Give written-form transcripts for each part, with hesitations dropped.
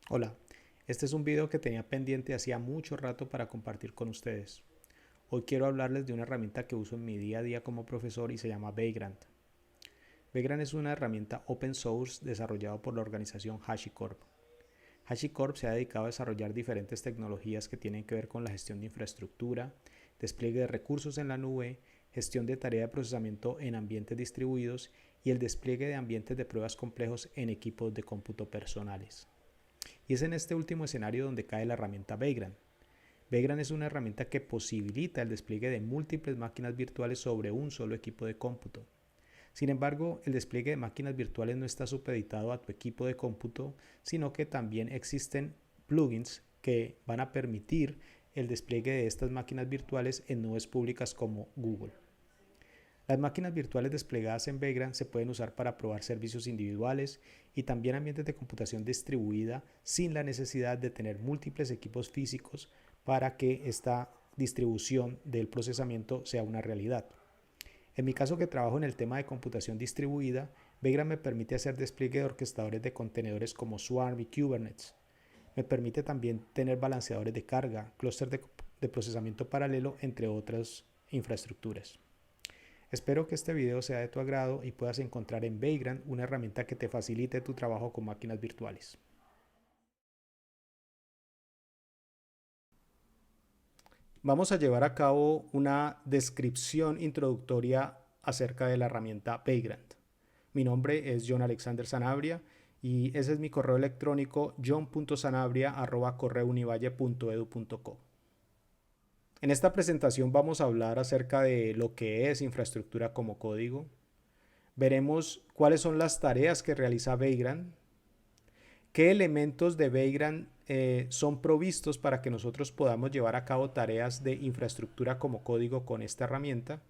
Hola, este es un video que tenía pendiente hacía mucho rato para compartir con ustedes. Hoy quiero hablarles de una herramienta que uso en mi día a día como profesor y se llama Vagrant. Vagrant es una herramienta open source desarrollada por la organización HashiCorp. HashiCorp se ha dedicado a desarrollar diferentes tecnologías que tienen que ver con la gestión de infraestructura, despliegue de recursos en la nube, gestión de tarea de procesamiento en ambientes distribuidos y el despliegue de ambientes de pruebas complejos en equipos de cómputo personales. Y es en este último escenario donde cae la herramienta Vagrant. Vagrant es una herramienta que posibilita el despliegue de múltiples máquinas virtuales sobre un solo equipo de cómputo. Sin embargo, el despliegue de máquinas virtuales no está supeditado a tu equipo de cómputo, sino que también existen plugins que van a permitir el despliegue de estas máquinas virtuales en nubes públicas como Google. Las máquinas virtuales desplegadas en Vagrant se pueden usar para probar servicios individuales y también ambientes de computación distribuida sin la necesidad de tener múltiples equipos físicos para que esta distribución del procesamiento sea una realidad. En mi caso, que trabajo en el tema de computación distribuida, Vagrant me permite hacer despliegue de orquestadores de contenedores como Swarm y Kubernetes. Me permite también tener balanceadores de carga, clústeres de procesamiento paralelo, entre otras infraestructuras. Espero que este video sea de tu agrado y puedas encontrar en Vagrant una herramienta que te facilite tu trabajo con máquinas virtuales. Vamos a llevar a cabo una descripción introductoria acerca de la herramienta Vagrant. Mi nombre es John Alexander Sanabria y ese es mi correo electrónico john.sanabria@correounivalle.edu.co. En esta presentación vamos a hablar acerca de lo que es infraestructura como código. Veremos cuáles son las tareas que realiza Vagrant, qué elementos de Vagrant son provistos para que nosotros podamos llevar a cabo tareas de infraestructura como código con esta herramienta.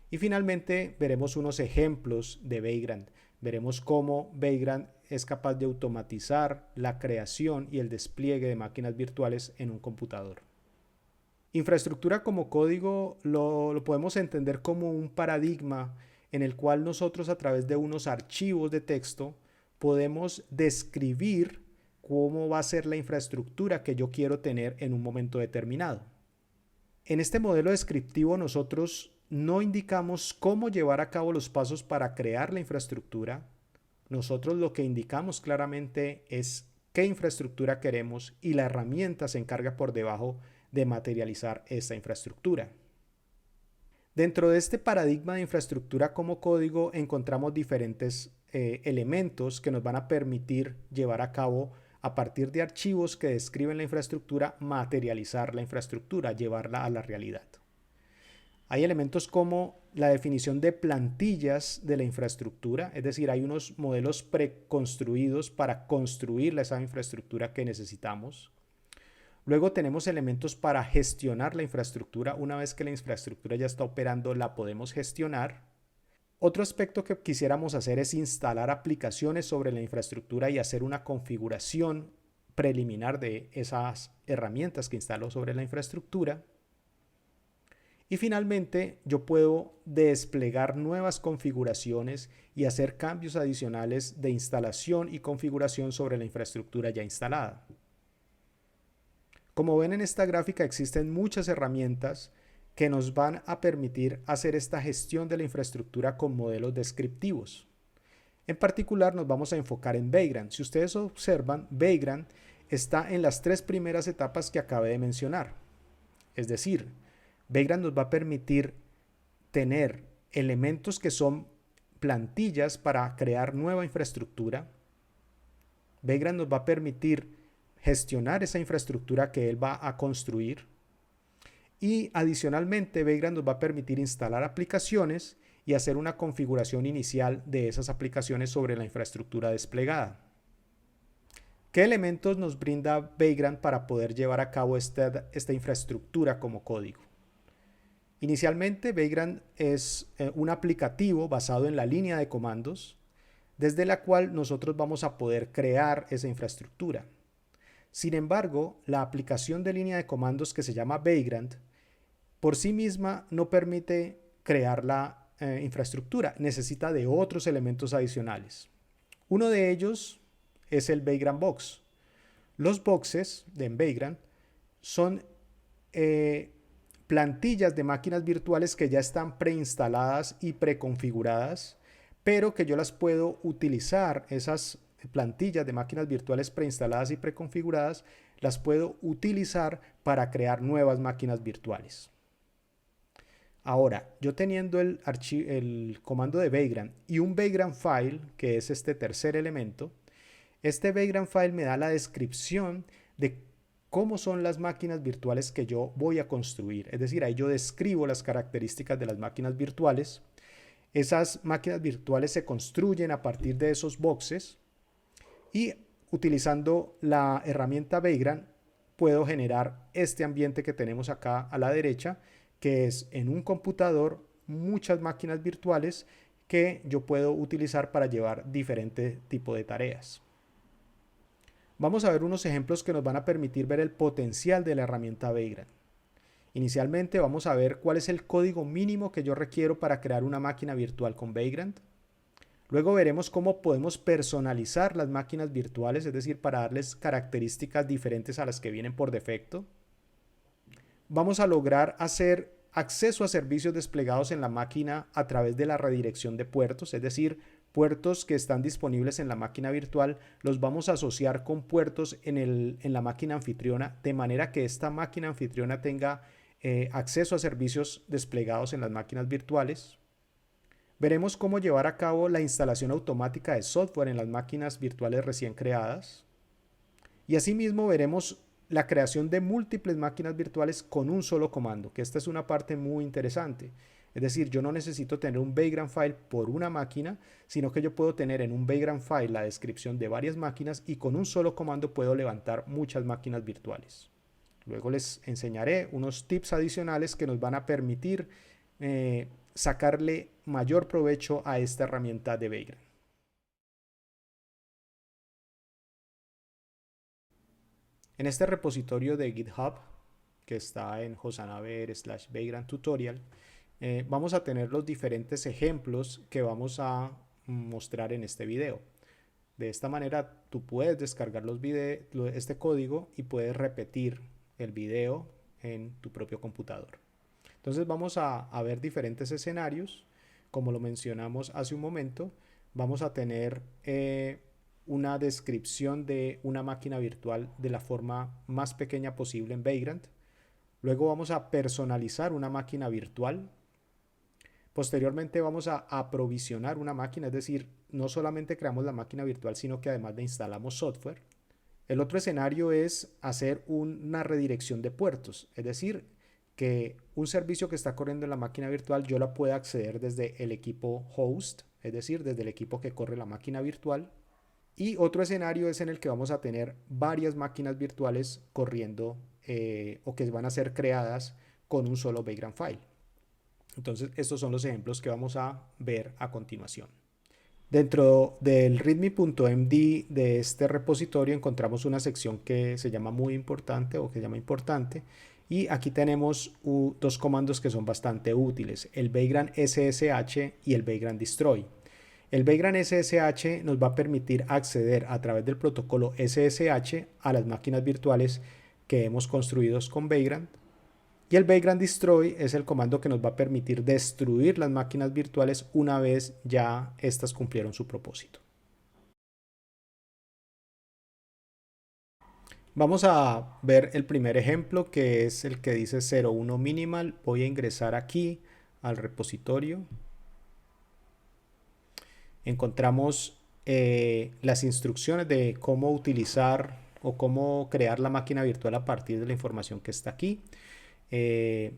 Y finalmente veremos unos ejemplos de Vagrant. Veremos cómo Vagrant es capaz de automatizar la creación y el despliegue de máquinas virtuales en un computador. Infraestructura como código lo podemos entender como un paradigma en el cual nosotros, a través de unos archivos de texto, podemos describir cómo va a ser la infraestructura que yo quiero tener en un momento determinado. En este modelo descriptivo nosotros no indicamos cómo llevar a cabo los pasos para crear la infraestructura. Nosotros lo que indicamos claramente es qué infraestructura queremos y la herramienta se encarga por debajo de materializar esta infraestructura. Dentro de este paradigma de infraestructura como código encontramos diferentes elementos que nos van a permitir llevar a cabo, a partir de archivos que describen la infraestructura, materializar la infraestructura, llevarla a la realidad. Hay elementos como la definición de plantillas de la infraestructura, es decir, hay unos modelos preconstruidos para construir esa infraestructura que necesitamos. Luego tenemos elementos para gestionar la infraestructura. Una vez que la infraestructura ya está operando, la podemos gestionar. Otro aspecto que quisiéramos hacer es instalar aplicaciones sobre la infraestructura y hacer una configuración preliminar de esas herramientas que instalo sobre la infraestructura. Y finalmente, yo puedo desplegar nuevas configuraciones y hacer cambios adicionales de instalación y configuración sobre la infraestructura ya instalada. Como ven en esta gráfica, existen muchas herramientas que nos van a permitir hacer esta gestión de la infraestructura con modelos descriptivos. En particular nos vamos a enfocar en Vagrant. Si ustedes observan, Vagrant está en las tres primeras etapas que acabé de mencionar. Es decir, Vagrant nos va a permitir tener elementos que son plantillas para crear nueva infraestructura. Vagrant nos va a permitir gestionar esa infraestructura que él va a construir. Y adicionalmente, Vagrant nos va a permitir instalar aplicaciones y hacer una configuración inicial de esas aplicaciones sobre la infraestructura desplegada. ¿Qué elementos nos brinda Vagrant para poder llevar a cabo esta infraestructura como código? Inicialmente, Vagrant es un aplicativo basado en la línea de comandos, desde la cual nosotros vamos a poder crear esa infraestructura. Sin embargo, la aplicación de línea de comandos que se llama Vagrant por sí misma no permite crear la infraestructura, necesita de otros elementos adicionales. Uno de ellos es el Vagrant Box. Los boxes de Vagrant son plantillas de máquinas virtuales que ya están preinstaladas y preconfiguradas, pero que yo las puedo utilizar, esas plantillas de máquinas virtuales preinstaladas y preconfiguradas, las puedo utilizar para crear nuevas máquinas virtuales. Ahora, yo teniendo el comando de Vagrant y un Vagrant file, que es este tercer elemento, este Vagrant file me da la descripción de cómo son las máquinas virtuales que yo voy a construir. Es decir, ahí yo describo las características de las máquinas virtuales. Esas máquinas virtuales se construyen a partir de esos boxes y utilizando la herramienta Vagrant puedo generar este ambiente que tenemos acá a la derecha, que es en un computador muchas máquinas virtuales que yo puedo utilizar para llevar diferentes tipos de tareas. Vamos a ver unos ejemplos que nos van a permitir ver el potencial de la herramienta Vagrant. Inicialmente vamos a ver cuál es el código mínimo que yo requiero para crear una máquina virtual con Vagrant. Luego veremos cómo podemos personalizar las máquinas virtuales, es decir, para darles características diferentes a las que vienen por defecto. Vamos a lograr hacer acceso a servicios desplegados en la máquina a través de la redirección de puertos, es decir, puertos que están disponibles en la máquina virtual, los vamos a asociar con puertos en la máquina anfitriona, de manera que esta máquina anfitriona tenga acceso a servicios desplegados en las máquinas virtuales. Veremos cómo llevar a cabo la instalación automática de software en las máquinas virtuales recién creadas. Y asimismo veremos la creación de múltiples máquinas virtuales con un solo comando, que esta es una parte muy interesante. Es decir, yo no necesito tener un Vagrant file por una máquina, sino que yo puedo tener en un Vagrant file la descripción de varias máquinas y con un solo comando puedo levantar muchas máquinas virtuales. Luego les enseñaré unos tips adicionales que nos van a permitir sacarle mayor provecho a esta herramienta de Vagrant. En este repositorio de GitHub, que está en hosanaver/Vagrant tutorial, vamos a tener los diferentes ejemplos que vamos a mostrar en este video. De esta manera tú puedes descargar este código y puedes repetir el video en tu propio computador. Entonces vamos a ver diferentes escenarios. Como lo mencionamos hace un momento, vamos a tener una descripción de una máquina virtual de la forma más pequeña posible en Vagrant. Luego vamos a personalizar una máquina virtual. Posteriormente vamos a aprovisionar una máquina, es decir, no solamente creamos la máquina virtual, sino que además le instalamos software. El otro escenario es hacer una redirección de puertos, es decir, que un servicio que está corriendo en la máquina virtual yo la pueda acceder desde el equipo host, es decir, desde el equipo que corre la máquina virtual. Y otro escenario es en el que vamos a tener varias máquinas virtuales corriendo o que van a ser creadas con un solo Vagrant file. Entonces, estos son los ejemplos que vamos a ver a continuación. Dentro del readme.md de este repositorio encontramos una sección que se llama muy importante o que se llama importante. Y aquí tenemos dos comandos que son bastante útiles, el Vagrant SSH y el Vagrant Destroy. El Vagrant SSH nos va a permitir acceder a través del protocolo SSH a las máquinas virtuales que hemos construido con Vagrant. Y el Vagrant Destroy es el comando que nos va a permitir destruir las máquinas virtuales una vez ya estas cumplieron su propósito. Vamos a ver el primer ejemplo, que es el que dice 01 minimal. Voy a ingresar aquí al repositorio. Encontramos las instrucciones de cómo utilizar o cómo crear la máquina virtual a partir de la información que está aquí. El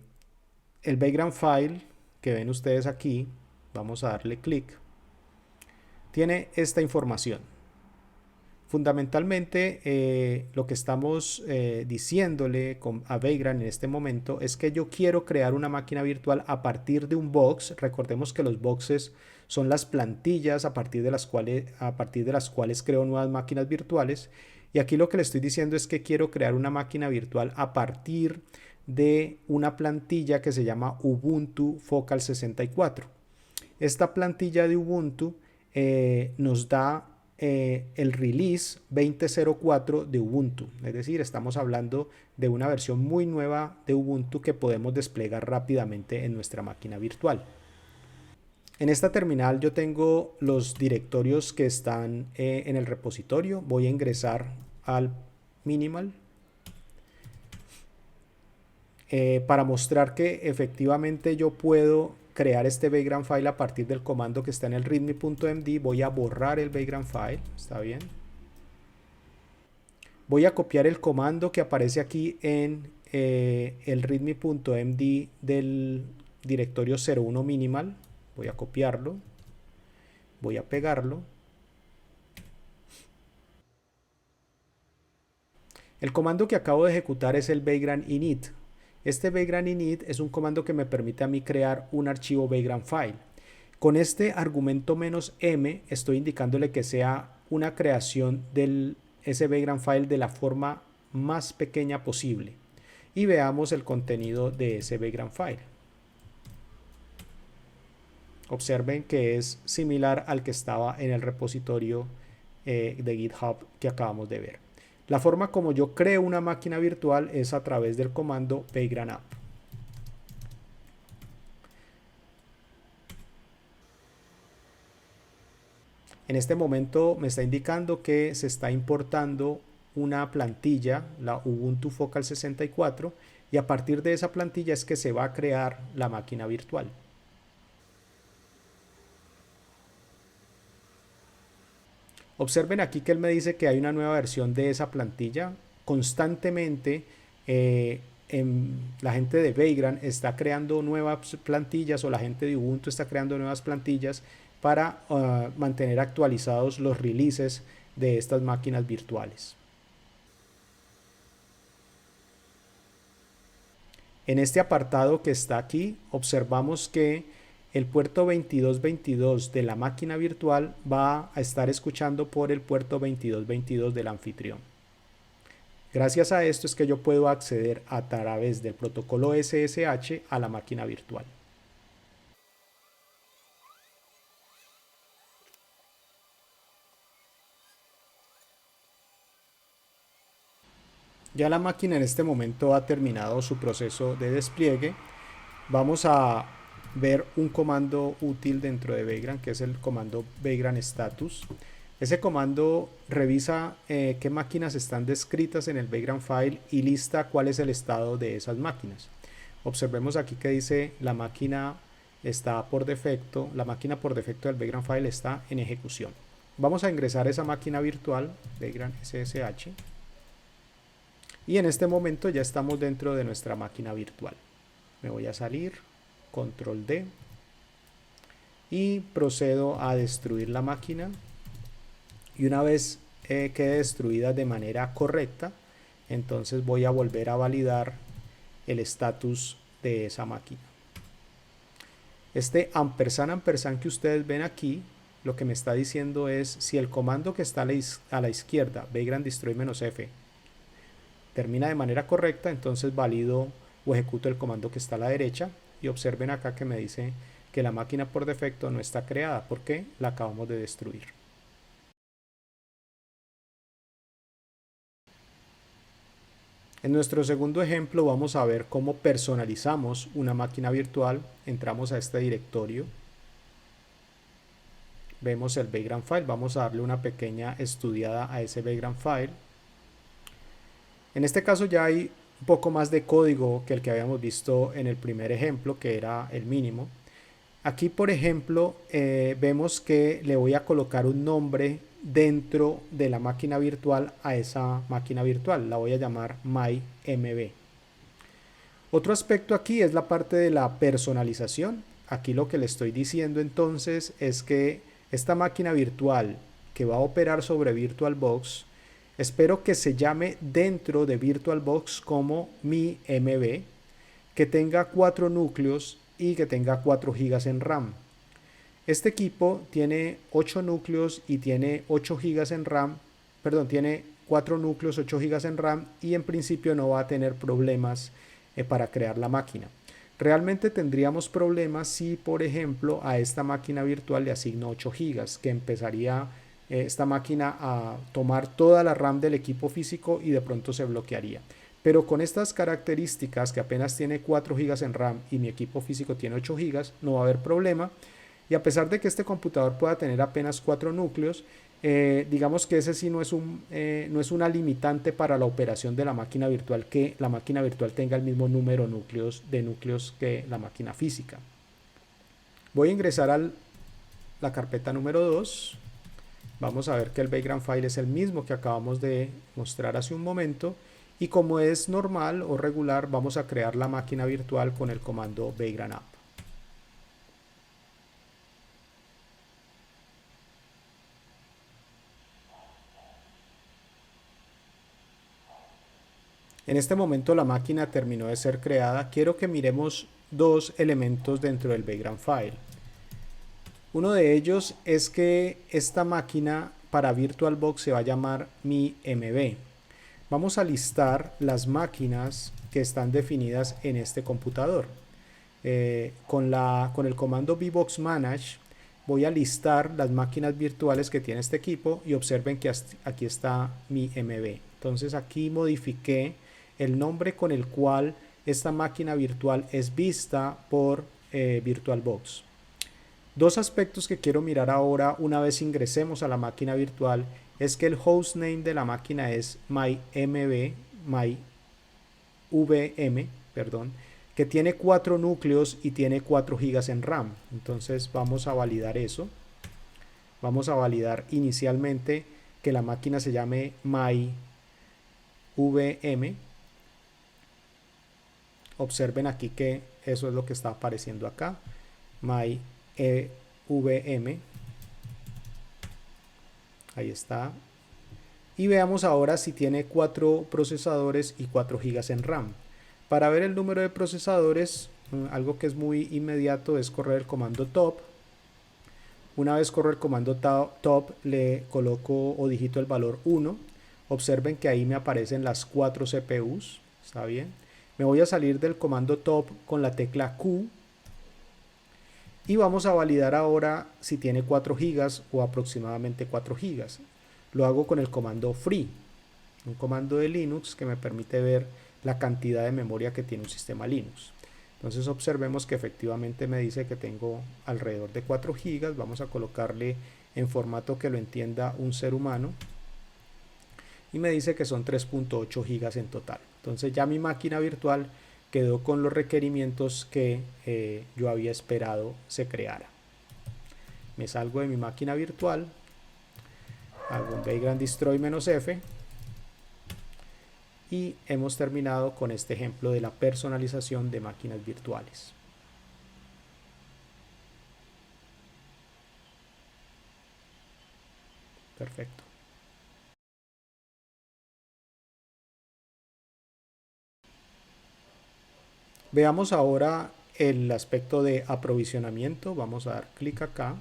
Vagrant file que ven ustedes aquí, vamos a darle clic, tiene esta información. Fundamentalmente lo que estamos diciéndole a Vagrant en este momento es que yo quiero crear una máquina virtual a partir de un box. Recordemos que los boxes son las plantillas a partir de las cuales creo nuevas máquinas virtuales. Y aquí lo que le estoy diciendo es que quiero crear una máquina virtual a partir de una plantilla que se llama Ubuntu Focal 64. Esta plantilla de Ubuntu nos da el release 20.04 de Ubuntu. Es decir, estamos hablando de una versión muy nueva de Ubuntu que podemos desplegar rápidamente en nuestra máquina virtual. En esta terminal yo tengo los directorios que están en el repositorio. Voy a ingresar al minimal para mostrar que efectivamente yo puedo crear este background file a partir del comando que está en el readme.md. Voy a borrar el background file, está bien. Voy a copiar el comando que aparece aquí en el readme.md del directorio 01 minimal. Voy a copiarlo, voy a pegarlo. El comando que acabo de ejecutar es el vagrant init. Este vagrant init es un comando que me permite a mí crear un archivo vagrant file. Con este argumento "-m" estoy indicándole que sea una creación de ese vagrant file de la forma más pequeña posible. Y veamos el contenido de ese vagrant file. Observen que es similar al que estaba en el repositorio de GitHub que acabamos de ver. La forma como yo creo una máquina virtual es a través del comando vagrant app. En este momento me está indicando que se está importando una plantilla, la Ubuntu Focal 64, y a partir de esa plantilla es que se va a crear la máquina virtual. Observen aquí que él me dice que hay una nueva versión de esa plantilla. Constantemente la gente de Vagrant está creando nuevas plantillas, o la gente de Ubuntu está creando nuevas plantillas para mantener actualizados los releases de estas máquinas virtuales. En este apartado que está aquí observamos que el puerto 2222 de la máquina virtual va a estar escuchando por el puerto 2222 del anfitrión. Gracias a esto es que yo puedo acceder a través del protocolo SSH a la máquina virtual. Ya la máquina en este momento ha terminado su proceso de despliegue. Vamos a ver un comando útil dentro de Vagrant, que es el comando vagrant status. Ese comando revisa qué máquinas están descritas en el vagrant file y lista cuál es el estado de esas máquinas. Observemos aquí que dice la máquina está por defecto, la máquina por defecto del vagrant file está en ejecución. Vamos a ingresar a esa máquina virtual, vagrant SSH, y en este momento ya estamos dentro de nuestra máquina virtual. Me voy a salir, control D, y procedo a destruir la máquina. Y una vez quede destruida de manera correcta, entonces voy a volver a validar el estatus de esa máquina. Este ampersand que ustedes ven aquí, lo que me está diciendo es si el comando que está a la izquierda, vagrant destroy -f, termina de manera correcta, entonces valido o ejecuto el comando que está a la derecha. Y observen acá que me dice que la máquina por defecto no está creada porque la acabamos de destruir. En nuestro segundo ejemplo vamos a ver cómo personalizamos una máquina virtual. Entramos a este directorio, vemos el vagrant file, vamos a darle una pequeña estudiada a ese vagrant file. En este caso ya hay un poco más de código que el que habíamos visto en el primer ejemplo, que era el mínimo. Aquí, por ejemplo, vemos que le voy a colocar un nombre dentro de la máquina virtual a esa máquina virtual. La voy a llamar MyMB. Otro aspecto aquí es la parte de la personalización. Aquí lo que le estoy diciendo entonces es que esta máquina virtual que va a operar sobre VirtualBox, espero que se llame dentro de VirtualBox como MyMB, que tenga 4 núcleos y que tenga 4 GB en RAM. Este equipo tiene 8 núcleos y tiene 8 GB en RAM, perdón, tiene 4 núcleos, 8 GB en RAM, y en principio no va a tener problemas para crear la máquina. Realmente tendríamos problemas si, por ejemplo, a esta máquina virtual le asigno 8 GB, que empezaría esta máquina a tomar toda la RAM del equipo físico y de pronto se bloquearía. Pero con estas características, que apenas tiene 4 GB en RAM y mi equipo físico tiene 8 GB, no va a haber problema. Y a pesar de que este computador pueda tener apenas 4 núcleos, digamos que ese sí no es una limitante para la operación de la máquina virtual, que la máquina virtual tenga el mismo número de núcleos que la máquina física. Voy a ingresar a la carpeta número 2. Vamos a ver que el background file es el mismo que acabamos de mostrar hace un momento. Y como es normal o regular, vamos a crear la máquina virtual con el comando vagrant app. En este momento la máquina terminó de ser creada. Quiero que miremos dos elementos dentro del background file. Uno de ellos es que esta máquina para VirtualBox se va a llamar mi MB. Vamos a listar las máquinas que están definidas en este computador. Con el comando vboxmanage voy a listar las máquinas virtuales que tiene este equipo y observen que aquí está mi MB. Entonces aquí modifiqué el nombre con el cual esta máquina virtual es vista por VirtualBox. Dos aspectos que quiero mirar ahora una vez ingresemos a la máquina virtual es que el hostname de la máquina es myVM, que tiene 4 núcleos y tiene 4 GB en RAM. Entonces vamos a validar eso. Vamos a validar inicialmente que la máquina se llame myVM. Observen aquí que eso es lo que está apareciendo acá. myVM. Ahí está. Y veamos ahora si tiene 4 procesadores y 4 GB en RAM. Para ver el número de procesadores, algo que es muy inmediato es correr el comando top. Una vez corro el comando top, le coloco o digito el valor 1. Observen que ahí me aparecen las 4 CPUs. ¿Está bien? Me voy a salir del comando top con la tecla Q. Y vamos a validar ahora si tiene 4 GB o aproximadamente 4 GB. Lo hago con el comando free, un comando de Linux que me permite ver la cantidad de memoria que tiene un sistema Linux. Entonces observemos que efectivamente me dice que tengo alrededor de 4 GB. Vamos a colocarle en formato que lo entienda un ser humano. Y me dice que son 3.8 GB en total. Entonces ya mi máquina virtual quedó con los requerimientos que yo había esperado se creara. Me salgo de mi máquina virtual. Hago un vagrant destroy -F y hemos terminado con este ejemplo de la personalización de máquinas virtuales. Perfecto. Veamos ahora el aspecto de aprovisionamiento. Vamos a dar clic acá.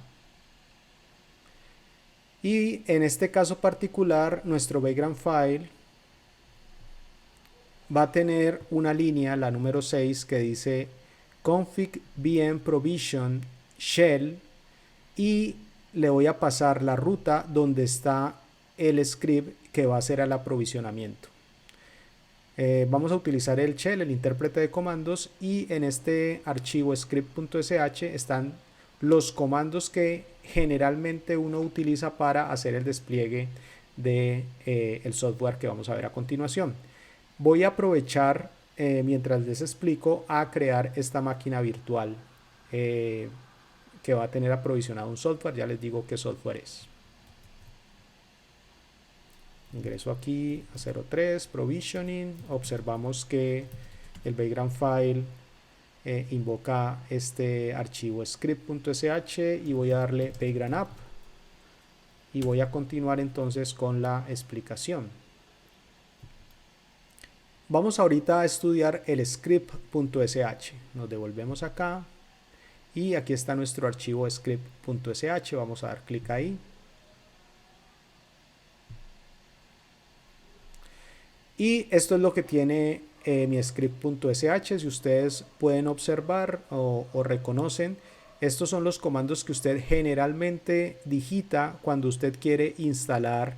Y en este caso particular, nuestro background file va a tener una línea, la número 6, que dice config vm provision shell, y le voy a pasar la ruta donde está el script que va a hacer el aprovisionamiento. Vamos a utilizar el shell, el intérprete de comandos, y en este archivo script.sh están los comandos que generalmente uno utiliza para hacer el despliegue de el software que vamos a ver a continuación. Voy a aprovechar mientras les explico a crear esta máquina virtual que va a tener aprovisionado un software. Ya les digo qué software es. Ingreso aquí a 03 provisioning. Observamos que el background file invoca este archivo script.sh y voy a darle vagrant app y voy a continuar entonces con la explicación. Vamos ahorita a estudiar el script.sh. Nos devolvemos acá y aquí está nuestro archivo script.sh. Vamos a dar clic ahí. Y esto es lo que tiene mi script.sh. Si ustedes pueden observar o reconocen, Estos son los comandos que usted generalmente digita cuando usted quiere instalar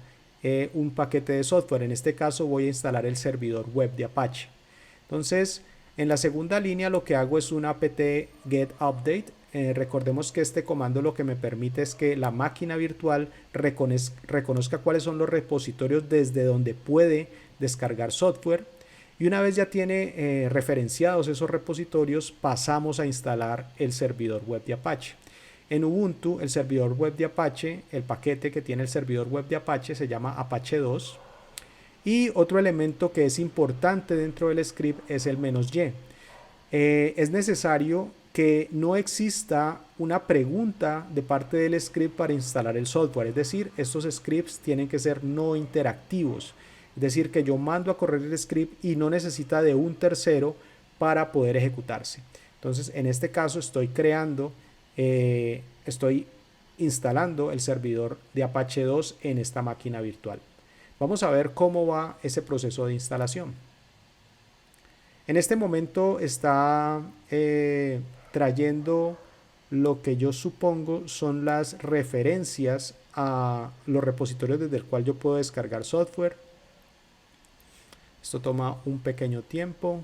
un paquete de software. En este caso voy a instalar el servidor web de Apache. Entonces, en la segunda línea lo que hago es un apt get update. Recordemos que este comando lo que me permite es que la máquina virtual reconozca cuáles son los repositorios desde donde puede descargar software. Y una vez ya tiene referenciados esos repositorios, pasamos a instalar el servidor web de Apache. En Ubuntu, el servidor web de Apache, el paquete que tiene el servidor web de Apache se llama Apache 2. Y otro elemento que es importante dentro del script es el "-y". Es necesario que no exista una pregunta de parte del script para instalar el software. Es decir, estos scripts tienen que ser no interactivos. Es decir, que yo mando a correr el script y no necesita de un tercero para poder ejecutarse. Entonces, en este caso estoy estoy instalando el servidor de Apache 2 en esta máquina virtual. Vamos a ver cómo va ese proceso de instalación. En este momento está trayendo lo que yo supongo son las referencias a los repositorios desde el cual yo puedo descargar software. Esto toma un pequeño tiempo.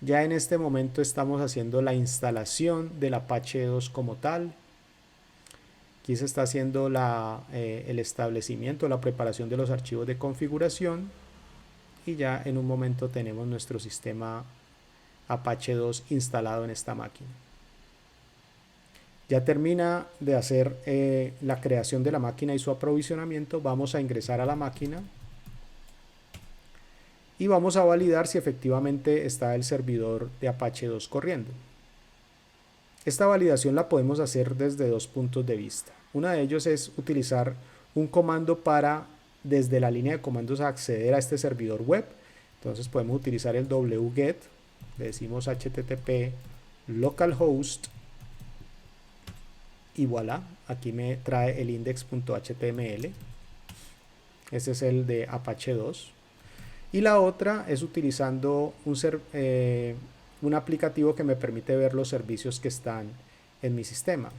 Ya en este momento estamos haciendo la instalación del Apache 2 como tal. Aquí se está haciendo el establecimiento, la preparación de los archivos de configuración. Y ya en un momento tenemos nuestro sistema Apache 2 instalado en esta máquina. Ya termina de hacer la creación de la máquina y su aprovisionamiento. Vamos a ingresar a la máquina y vamos a validar si efectivamente está el servidor de Apache 2 corriendo. Esta validación la podemos hacer desde dos puntos de vista. Uno de ellos es utilizar un comando para desde la línea de comandos acceder a este servidor web. Entonces podemos utilizar el wget, le decimos http localhost y voilà, aquí me trae el index.html. Ese es el de Apache 2. Y la otra es utilizando un aplicativo que me permite ver los servicios que están en mi sistema.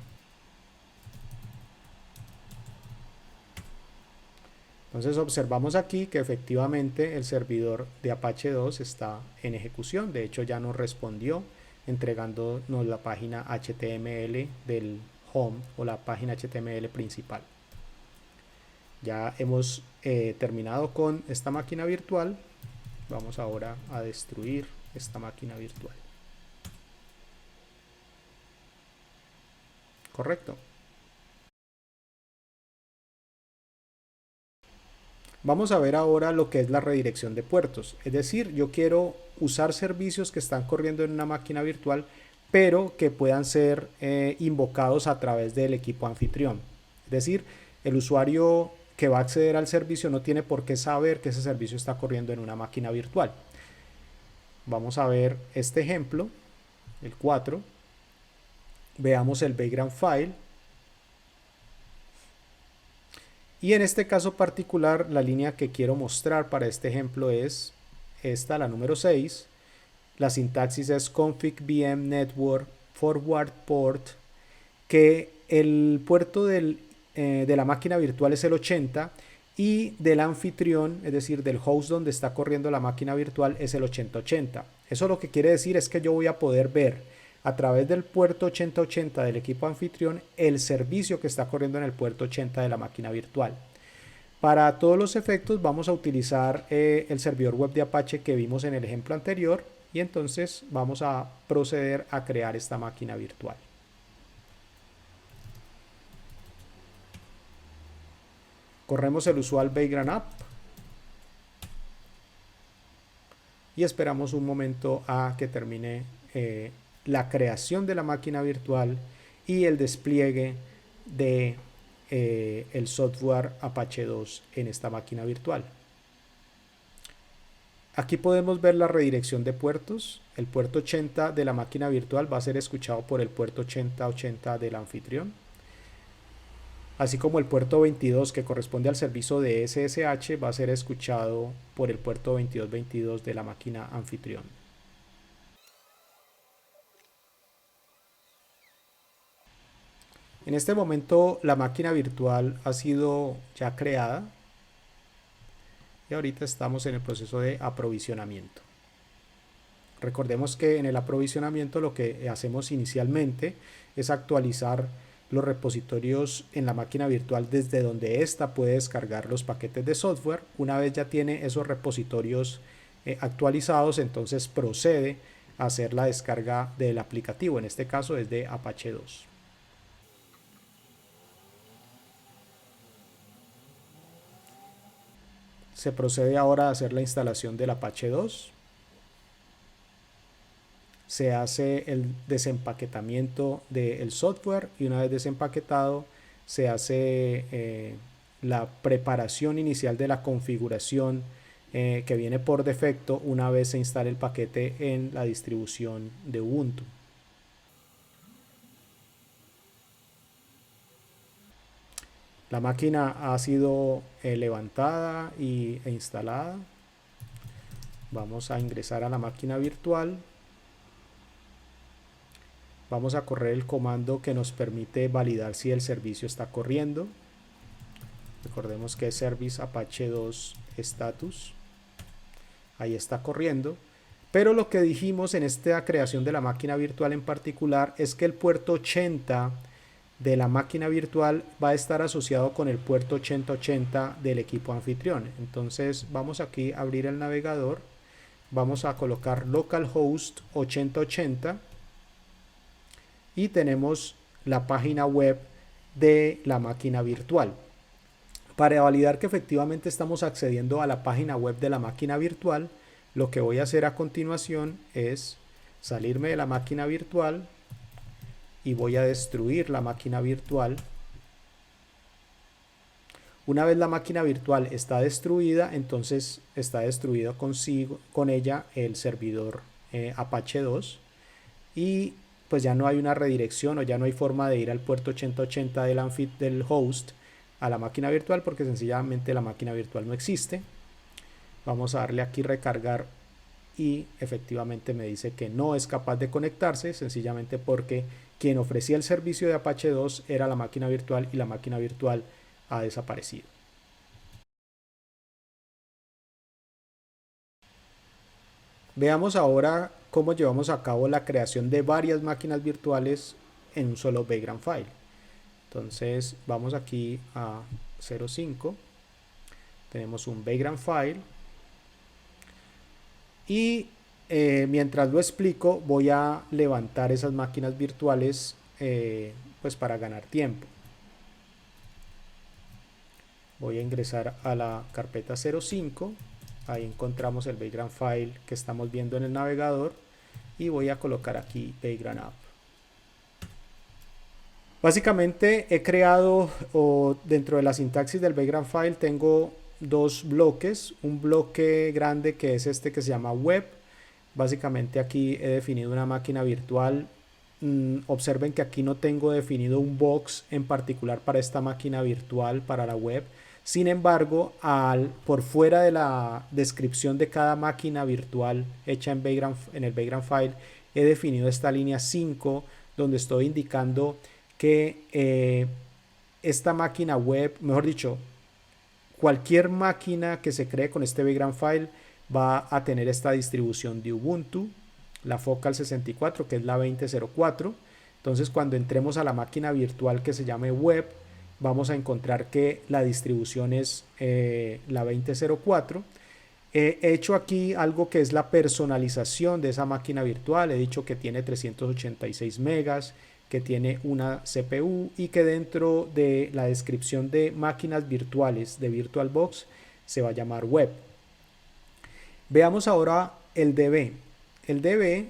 Entonces observamos aquí que efectivamente el servidor de Apache 2 está en ejecución. De hecho ya nos respondió entregándonos la página HTML del home o la página HTML principal. Ya hemos terminado con esta máquina virtual. Vamos ahora a destruir esta máquina virtual. Correcto. Vamos a ver ahora lo que es la redirección de puertos. Es decir, yo quiero usar servicios que están corriendo en una máquina virtual, pero que puedan ser invocados a través del equipo anfitrión. Es decir, el usuario que va a acceder al servicio no tiene por qué saber que ese servicio está corriendo en una máquina virtual. Vamos a ver este ejemplo, el 4. Veamos el background file. Y en este caso particular, la línea que quiero mostrar para este ejemplo es esta, la número 6. La sintaxis es config vm network forward port, que el puerto de la máquina virtual es el 80 y del anfitrión, es decir, del host donde está corriendo la máquina virtual, es el 8080. Eso lo que quiere decir es que yo voy a poder ver a través del puerto 8080 del equipo anfitrión el servicio que está corriendo en el puerto 80 de la máquina virtual. Para todos los efectos vamos a utilizar el servidor web de Apache que vimos en el ejemplo anterior y entonces vamos a proceder a crear esta máquina virtual. Corremos el usual background app y esperamos un momento a que termine la creación de la máquina virtual y el despliegue de el software Apache 2 en esta máquina virtual. Aquí podemos ver la redirección de puertos. El puerto 80 de la máquina virtual va a ser escuchado por el puerto 8080 del anfitrión, así como el puerto 22 que corresponde al servicio de SSH va a ser escuchado por el puerto 2222 de la máquina anfitrión. En este momento la máquina virtual ha sido ya creada y ahorita estamos en el proceso de aprovisionamiento. Recordemos que en el aprovisionamiento lo que hacemos inicialmente es actualizar los repositorios en la máquina virtual desde donde ésta puede descargar los paquetes de software. Una vez ya tiene esos repositorios actualizados, entonces procede a hacer la descarga del aplicativo. En este caso es de Apache 2. Se procede ahora a hacer la instalación del Apache 2. Se hace el desempaquetamiento del software y una vez desempaquetado se hace la preparación inicial de la configuración que viene por defecto una vez se instale el paquete en la distribución de Ubuntu. La máquina ha sido levantada e instalada. Vamos a ingresar a la máquina virtual. Vamos a correr el comando que nos permite validar si el servicio está corriendo. Recordemos que es Service Apache 2 Status. Ahí está corriendo. Pero lo que dijimos en esta creación de la máquina virtual en particular es que el puerto 80 de la máquina virtual va a estar asociado con el puerto 8080 del equipo anfitrión. Entonces vamos aquí a abrir el navegador. Vamos a colocar localhost 8080. Y tenemos la página web de la máquina virtual. Para validar que efectivamente estamos accediendo a la página web de la máquina virtual, lo que voy a hacer a continuación es salirme de la máquina virtual y voy a destruir la máquina virtual. Una vez la máquina virtual está destruida, entonces está destruido con ella el servidor Apache 2 y pues ya no hay una redirección o ya no hay forma de ir al puerto 8080 del host a la máquina virtual porque sencillamente la máquina virtual no existe. Vamos a darle aquí recargar y efectivamente me dice que no es capaz de conectarse, sencillamente porque quien ofrecía el servicio de Apache 2 era la máquina virtual y la máquina virtual ha desaparecido. Veamos ahora cómo llevamos a cabo la creación de varias máquinas virtuales en un solo background file. Entonces vamos aquí a 05, tenemos un background file y mientras lo explico voy a levantar esas máquinas virtuales pues para ganar tiempo. Voy a ingresar a la carpeta 05. Ahí encontramos el background file que estamos viendo en el navegador y voy a colocar aquí background app. Básicamente he creado, o dentro de la sintaxis del background file tengo dos bloques, un bloque grande que es este que se llama web. Básicamente aquí he definido una máquina virtual. Observen que aquí no tengo definido un box en particular para esta máquina virtual, para la web. Sin embargo, por fuera de la descripción de cada máquina virtual hecha en el background file, he definido esta línea 5 donde estoy indicando que esta máquina web, mejor dicho, cualquier máquina que se cree con este background file va a tener esta distribución de Ubuntu, la Focal 64, que es la 2004. Entonces, cuando entremos a la máquina virtual que se llame web, vamos a encontrar que la distribución es la 2004. He hecho aquí algo que es la personalización de esa máquina virtual. He dicho que tiene 386 megas, que tiene una CPU y que dentro de la descripción de máquinas virtuales de VirtualBox se va a llamar web. Veamos ahora el DB. El DB,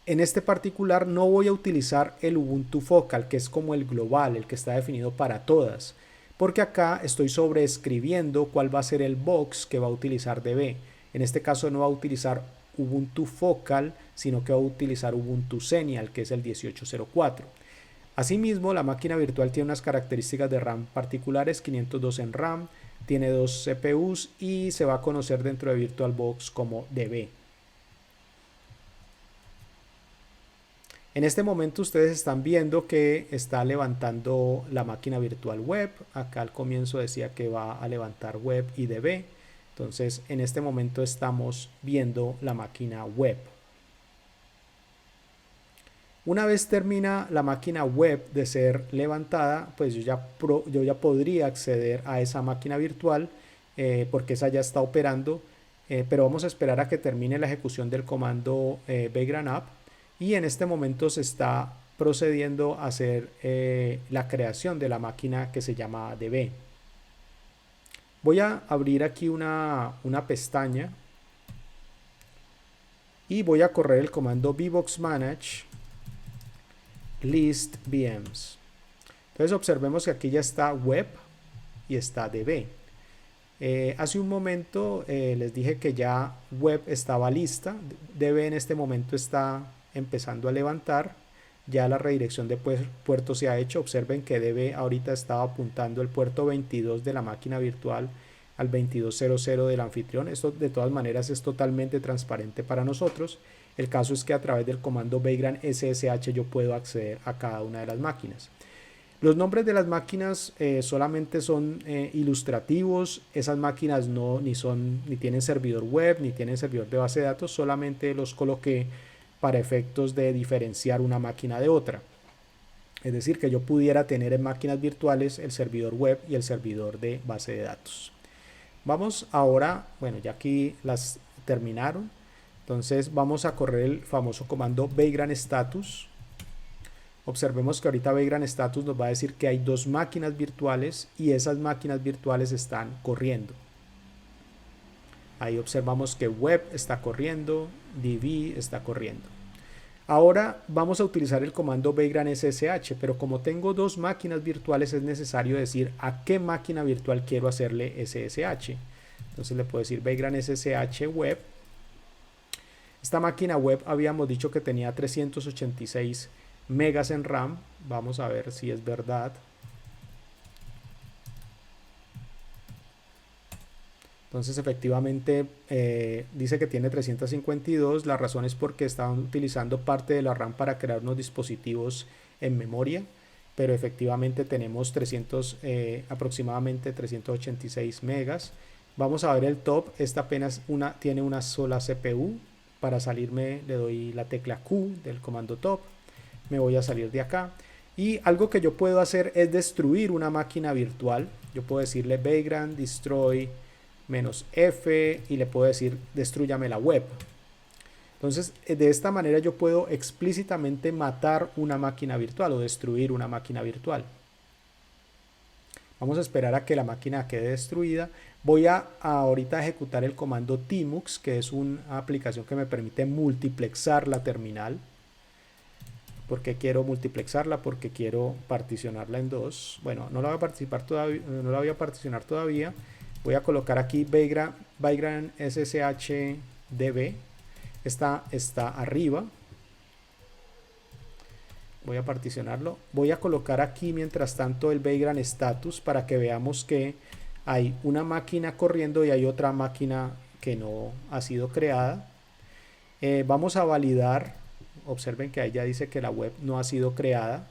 en este particular no voy a utilizar el Ubuntu Focal, que es como el global, el que está definido para todas, porque acá estoy sobreescribiendo cuál va a ser el box que va a utilizar DB. En este caso no va a utilizar Ubuntu Focal, sino que va a utilizar Ubuntu Xenial, que es el 1804. Asimismo, la máquina virtual tiene unas características de RAM particulares, 512 en RAM, tiene 2 CPUs y se va a conocer dentro de VirtualBox como DB. En este momento ustedes están viendo que está levantando la máquina virtual web. Acá al comienzo decía que va a levantar web y DB. Entonces en este momento estamos viendo la máquina web. Una vez termina la máquina web de ser levantada, pues yo ya podría acceder a esa máquina virtual porque esa ya está operando, pero vamos a esperar a que termine la ejecución del comando vagrant app, y en este momento se está procediendo a hacer la creación de la máquina que se llama DB. Voy a abrir aquí una pestaña y voy a correr el comando vboxmanage list VMs. Entonces observemos que aquí ya está web y está DB. Hace un momento les dije que ya web estaba lista. DB en este momento está empezando a levantar. Ya la redirección de puerto se ha hecho. Observen que DB ahorita estaba apuntando el puerto 22 de la máquina virtual al 2200 del anfitrión. Esto de todas maneras es totalmente transparente para nosotros. El caso es que a través del comando vagrant ssh yo puedo acceder a cada una de las máquinas. Los nombres de las máquinas solamente son ilustrativos. Esas máquinas ni tienen servidor web ni tienen servidor de base de datos, solamente los coloqué para efectos de diferenciar una máquina de otra. Es decir, que yo pudiera tener en máquinas virtuales el servidor web y el servidor de base de datos. Vamos ahora, bueno, ya aquí las terminaron. Entonces vamos a correr el famoso comando vagrant status. Observemos que ahorita vagrant status nos va a decir que hay dos máquinas virtuales y esas máquinas virtuales están corriendo. Ahí observamos que web está corriendo, DB está corriendo. Ahora vamos a utilizar el comando vagrant ssh, pero como tengo dos máquinas virtuales es necesario decir a qué máquina virtual quiero hacerle ssh. Entonces le puedo decir vagrant ssh web. Esta máquina web habíamos dicho que tenía 386 megas en RAM. Vamos a ver si es verdad. Entonces efectivamente dice que tiene 352. La razón es porque estaban utilizando parte de la RAM para crear unos dispositivos en memoria. Pero efectivamente tenemos aproximadamente 386 megas. Vamos a ver el top. Esta apenas tiene una sola CPU. Para salirme le doy la tecla Q del comando top. Me voy a salir de acá. Y algo que yo puedo hacer es destruir una máquina virtual. Yo puedo decirle vagrant destroy -F y le puedo decir destrúyame la web. Entonces de esta manera yo puedo explícitamente matar una máquina virtual o destruir una máquina virtual. Vamos a esperar a que la máquina quede destruida. Voy a ahorita ejecutar el comando tmux, que es una aplicación que me permite multiplexar la terminal. ¿Por qué quiero multiplexarla? Porque quiero particionarla en dos. Bueno, no la voy a particionar todavía. Voy a colocar aquí vagrant ssh db. Esta está arriba. Voy a particionarlo. Voy a colocar aquí mientras tanto el vagrant status para que veamos que hay una máquina corriendo y hay otra máquina que no ha sido creada. Vamos a validar. Observen que ahí ya dice que la web no ha sido creada,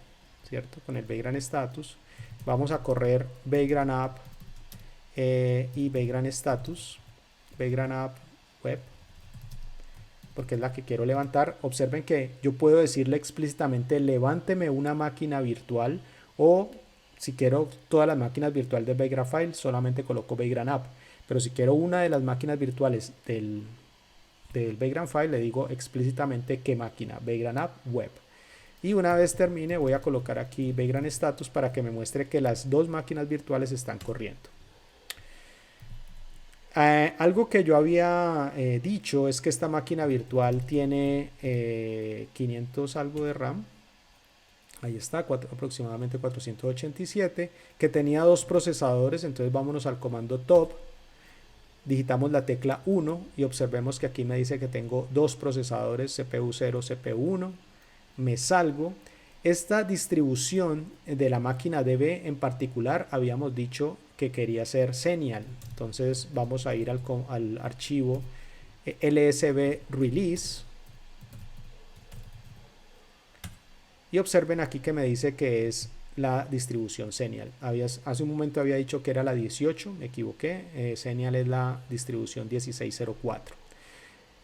¿cierto? Con el vagrant status. Vamos a correr vagrant app y vagrant status. Vagrant app web, porque es la que quiero levantar. Observen que yo puedo decirle explícitamente levánteme una máquina virtual, o si quiero todas las máquinas virtuales de vagrant file solamente coloco vagrant app, pero si quiero una de las máquinas virtuales del vagrant file le digo explícitamente qué máquina, vagrant app web. Y una vez termine voy a colocar aquí vagrant status para que me muestre que las dos máquinas virtuales están corriendo. Algo que yo había dicho es que esta máquina virtual tiene 500 algo de RAM. Ahí está, aproximadamente 487, que tenía dos procesadores. Entonces vámonos al comando top, digitamos la tecla 1 y observemos que aquí me dice que tengo dos procesadores, CPU 0, CPU 1. Me salgo. Esta distribución de la máquina DB en particular habíamos dicho que quería ser Xenial. Entonces vamos a ir al archivo lsb release. Y observen aquí que me dice que es la distribución Xenial. Hace un momento había dicho que era la 18, me equivoqué. Xenial es la distribución 1604.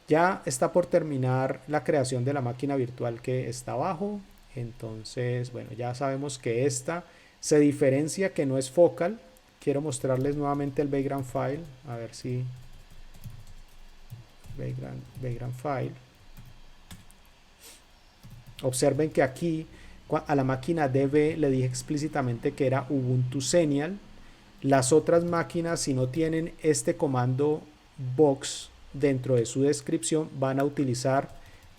Ya está por terminar la creación de la máquina virtual que está abajo. Entonces, bueno, ya sabemos que esta se diferencia, que no es focal. Quiero mostrarles nuevamente el background file. A ver si... background file. Observen que aquí a la máquina DB le dije explícitamente que era Ubuntu Xenial. Las otras máquinas, si no tienen este comando box dentro de su descripción, van a utilizar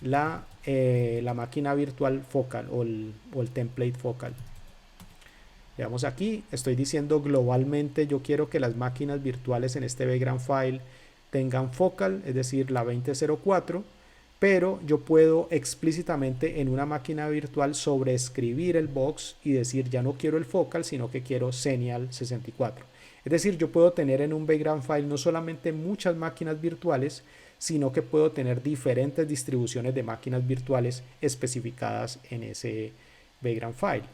la máquina virtual focal o el template focal. Veamos aquí, estoy diciendo globalmente, yo quiero que las máquinas virtuales en este background file tengan focal, es decir, la 2004, pero yo puedo explícitamente en una máquina virtual sobreescribir el box y decir ya no quiero el focal, sino que quiero Xenial 64. Es decir, yo puedo tener en un background file no solamente muchas máquinas virtuales, sino que puedo tener diferentes distribuciones de máquinas virtuales especificadas en ese background file.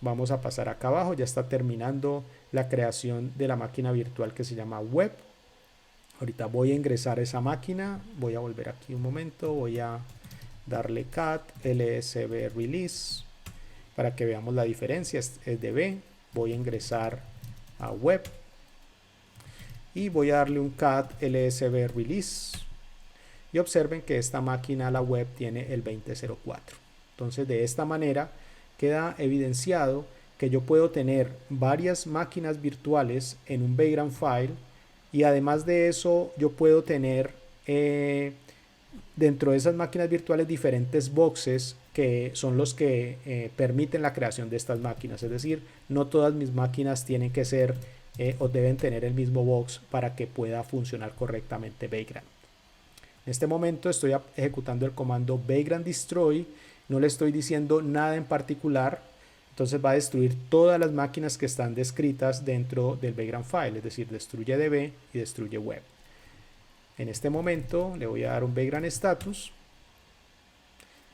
Vamos a pasar acá abajo, ya está terminando la creación de la máquina virtual que se llama web. Ahorita voy a ingresar a esa máquina, voy a volver aquí un momento, voy a darle cat lsb release para que veamos la diferencia, es de B. Voy a ingresar a web y voy a darle un cat lsb release y observen que esta máquina, la web, tiene el 2004. Entonces de esta manera queda evidenciado que yo puedo tener varias máquinas virtuales en un background file. Y además de eso, yo puedo tener dentro de esas máquinas virtuales diferentes boxes que son los que permiten la creación de estas máquinas. Es decir, no todas mis máquinas tienen que ser o deben tener el mismo box para que pueda funcionar correctamente Vagrant. En este momento estoy ejecutando el comando Vagrant destroy. No le estoy diciendo nada en particular. Entonces va a destruir todas las máquinas que están descritas dentro del background file, es decir, destruye DB y destruye web. En este momento le voy a dar un background status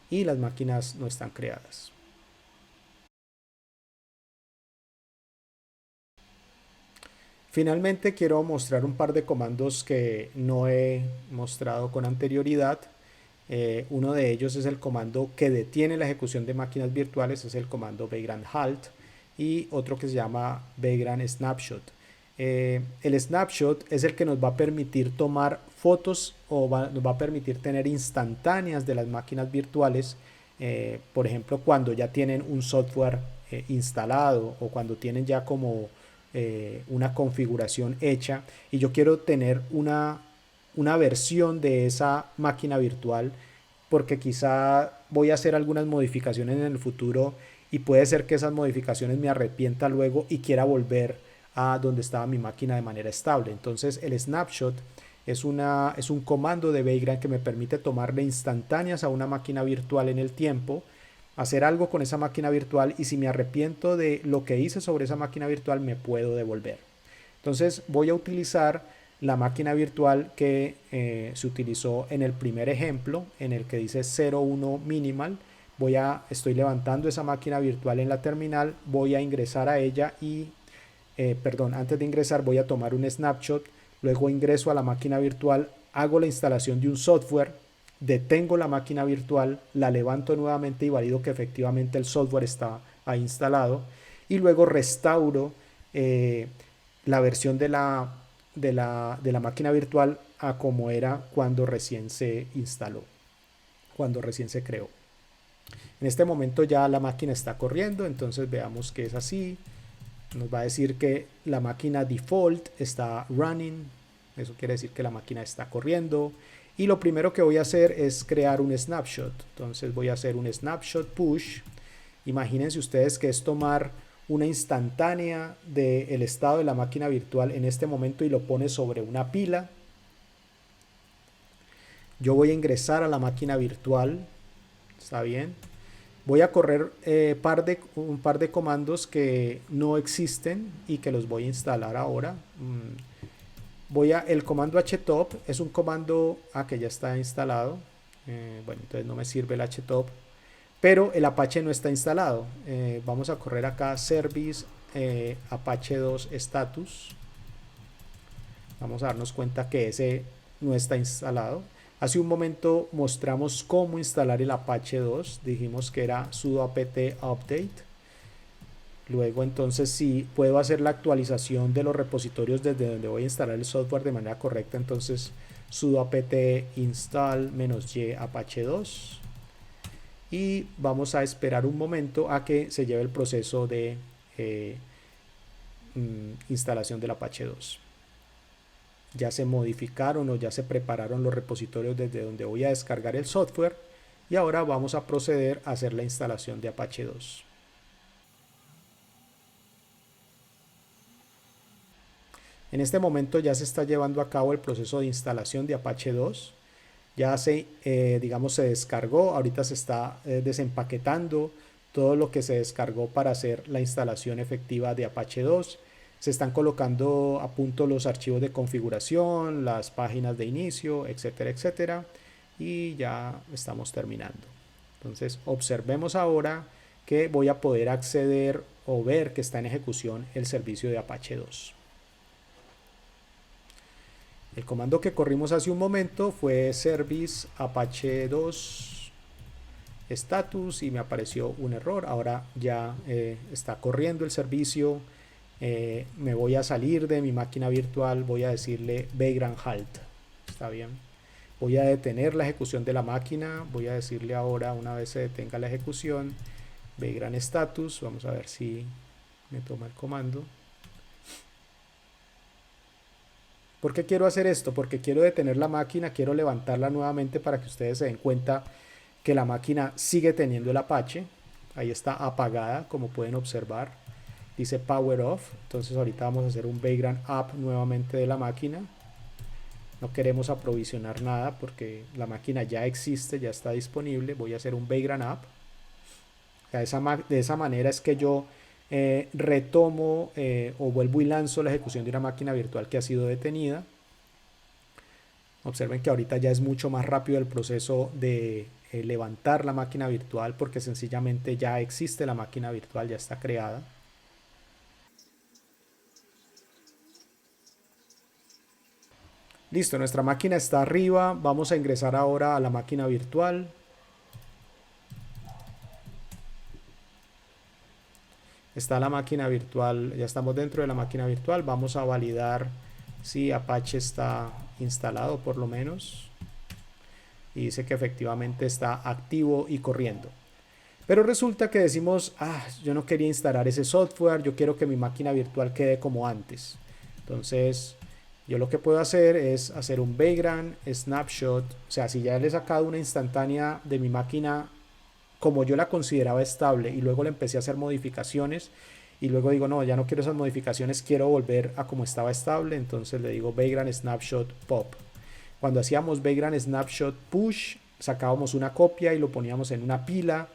y las máquinas no están creadas. Finalmente quiero mostrar un par de comandos que no he mostrado con anterioridad. Uno de ellos es el comando que detiene la ejecución de máquinas virtuales, es el comando vagrant halt, y otro que se llama vagrant snapshot. El snapshot es el que nos va a permitir tomar fotos o nos va a permitir tener instantáneas de las máquinas virtuales, por ejemplo cuando ya tienen un software instalado o cuando tienen ya como una configuración hecha y yo quiero tener una versión de esa máquina virtual porque quizá voy a hacer algunas modificaciones en el futuro y puede ser que esas modificaciones me arrepienta luego y quiera volver a donde estaba mi máquina de manera estable. Entonces el snapshot es un comando de Vagrant que me permite tomarle instantáneas a una máquina virtual en el tiempo, hacer algo con esa máquina virtual y si me arrepiento de lo que hice sobre esa máquina virtual me puedo devolver. Entonces voy a utilizar la máquina virtual que se utilizó en el primer ejemplo, en el que dice 01 minimal. Estoy levantando esa máquina virtual en la terminal, voy a ingresar a ella y, antes de ingresar voy a tomar un snapshot, luego ingreso a la máquina virtual, hago la instalación de un software, detengo la máquina virtual, la levanto nuevamente y valido que efectivamente el software está ahí instalado y luego restauro la versión de la máquina virtual a como era cuando recién se instaló, cuando recién se creó. En este momento ya la máquina está corriendo, entonces veamos que es así. Nos va a decir que la máquina default está running, eso quiere decir que la máquina está corriendo. Y lo primero que voy a hacer es crear un snapshot. Entonces voy a hacer un snapshot push. Imagínense ustedes que es tomar una instantánea del estado de la máquina virtual en este momento y lo pone sobre una pila. Yo voy a ingresar a la máquina virtual. ¿Está bien? Voy a correr un par de comandos que no existen y que los voy a instalar ahora. El comando htop es un comando que ya está instalado. Bueno, entonces no me sirve el htop. pero el Apache no está instalado. Vamos a correr acá service Apache 2 status. Vamos a darnos cuenta que ese no está instalado. Hace un momento mostramos cómo instalar el Apache 2. Dijimos que era sudo apt update. Luego entonces, si puedo hacer la actualización de los repositorios desde donde voy a instalar el software de manera correcta, entonces sudo apt install -y apache 2 y vamos a esperar un momento a que se lleve el proceso de instalación del Apache 2. Ya se modificaron o ya se prepararon los repositorios desde donde voy a descargar el software y ahora vamos a proceder a hacer la instalación de Apache 2. En este momento ya se está llevando a cabo el proceso de instalación de Apache 2. Ya digamos, se descargó, ahorita se está desempaquetando todo lo que se descargó para hacer la instalación efectiva de Apache 2. Se están colocando a punto los archivos de configuración, las páginas de inicio, etcétera, etcétera. Y ya estamos terminando. Entonces observemos ahora que voy a poder acceder o ver que está en ejecución el servicio de Apache 2. El comando que corrimos hace un momento fue service apache 2 status y me apareció un error. Ahora ya está corriendo el servicio. Me voy a salir de mi máquina virtual, voy a decirle Vagrant halt. Está bien. Voy a detener la ejecución de la máquina. Voy a decirle ahora, una vez se detenga la ejecución, Vagrant status. Vamos a ver si me toma el comando. ¿Por qué quiero hacer esto? Porque quiero detener la máquina, quiero levantarla nuevamente para que ustedes se den cuenta que la máquina sigue teniendo el Apache. Ahí está apagada, como pueden observar. Dice Power Off. Entonces ahorita vamos a hacer un Vagrant Up nuevamente de la máquina. No queremos aprovisionar nada porque la máquina ya existe, ya está disponible. Voy a hacer un Vagrant Up. De esa manera es que yo retomo o vuelvo y lanzo la ejecución de una máquina virtual que ha sido detenida. Observen que ahorita ya es mucho más rápido el proceso de levantar la máquina virtual porque sencillamente ya existe la máquina virtual, ya está creada. Listo, nuestra máquina está arriba. Vamos a ingresar ahora a la máquina virtual. Está la máquina virtual, ya estamos dentro de la máquina virtual. Vamos a validar si Apache está instalado por lo menos. Y dice que efectivamente está activo y corriendo. Pero resulta que decimos, yo no quería instalar ese software, yo quiero que mi máquina virtual quede como antes. Entonces, yo lo que puedo hacer es hacer un Vagrant snapshot. O sea, si ya le he sacado una instantánea de mi máquina como yo la consideraba estable y luego le empecé a hacer modificaciones y luego digo, no, ya no quiero esas modificaciones, quiero volver a como estaba estable, entonces le digo Vagrant snapshot pop. Cuando hacíamos Vagrant snapshot push, sacábamos una copia y lo poníamos en una pila,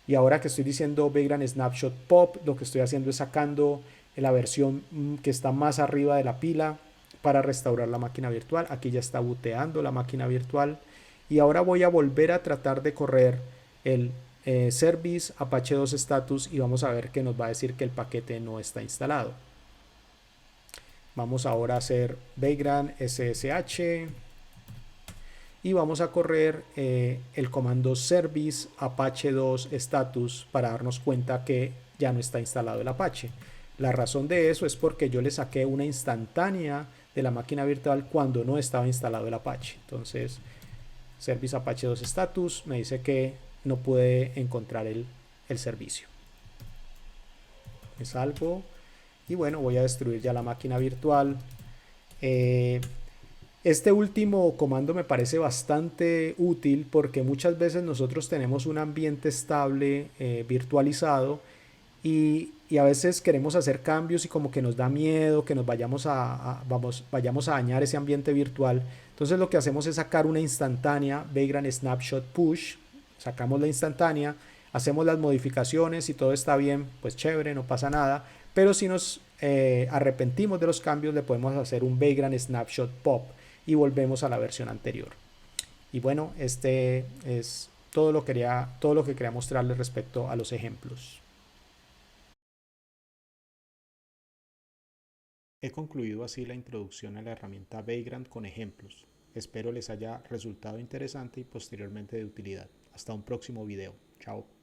y ahora que estoy diciendo Vagrant snapshot pop, lo que estoy haciendo es sacando la versión que está más arriba de la pila para restaurar la máquina virtual. Aquí ya está booteando la máquina virtual y ahora voy a volver a tratar de correr el service apache 2 status y vamos a ver que nos va a decir que el paquete no está instalado. Vamos ahora a hacer Vagrant ssh y vamos a correr el comando service apache 2 status para darnos cuenta que ya no está instalado el Apache. La razón de eso es porque yo le saqué una instantánea de la máquina virtual cuando no estaba instalado el Apache. Entonces service apache 2 status me dice que no pude encontrar el servicio. Me salgo y bueno, voy a destruir ya la máquina virtual. Este último comando me parece bastante útil porque muchas veces nosotros tenemos un ambiente estable virtualizado y a veces queremos hacer cambios y como que nos da miedo que nos vayamos a dañar ese ambiente virtual. Entonces lo que hacemos es sacar una instantánea Vagrant snapshot push. Sacamos la instantánea, hacemos las modificaciones y todo está bien, pues chévere, no pasa nada. Pero si nos arrepentimos de los cambios, le podemos hacer un Vagrant snapshot pop y volvemos a la versión anterior. Y bueno, este es todo lo que quería mostrarles respecto a los ejemplos. He concluido así la introducción a la herramienta Vagrant con ejemplos. Espero les haya resultado interesante y posteriormente de utilidad. Hasta un próximo video. Chao.